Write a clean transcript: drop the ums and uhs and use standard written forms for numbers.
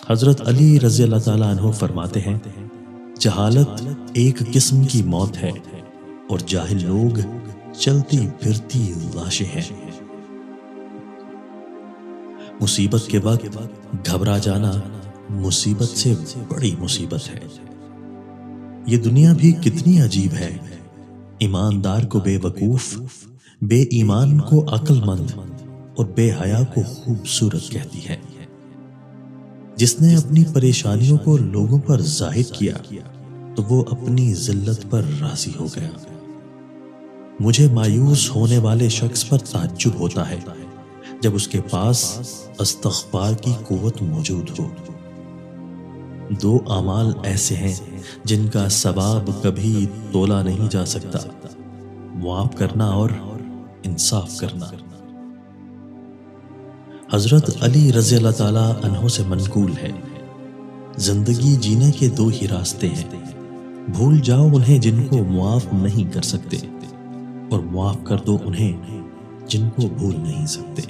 حضرت علی رضی اللہ تعالیٰ عنہ فرماتے ہیں، جہالت ایک قسم کی موت ہے اور جاہل لوگ چلتی پھرتی لاشیں ہیں۔ مصیبت کے وقت گھبرا جانا مصیبت سے بڑی مصیبت ہے۔ یہ دنیا بھی کتنی عجیب ہے، ایماندار کو بے وقوف، بے ایمان کو عقل مند اور بے حیا کو خوبصورت کہتی ہے۔ جس نے اپنی پریشانیوں کو لوگوں پر ظاہر کیا تو وہ اپنی ذلت پر راضی ہو گیا۔ مجھے مایوس ہونے والے شخص پر تعجب ہوتا ہے جب اس کے پاس استغفار کی قوت موجود ہو۔ دو اعمال ایسے ہیں جن کا ثواب کبھی تولا نہیں جا سکتا، معاف کرنا اور انصاف کرنا۔ حضرت علی رضی اللہ تعالیٰ عنہ سے منقول ہے، زندگی جینے کے دو ہی راستے ہیں، بھول جاؤ انہیں جن کو معاف نہیں کر سکتے، اور معاف کر دو انہیں جن کو بھول نہیں سکتے۔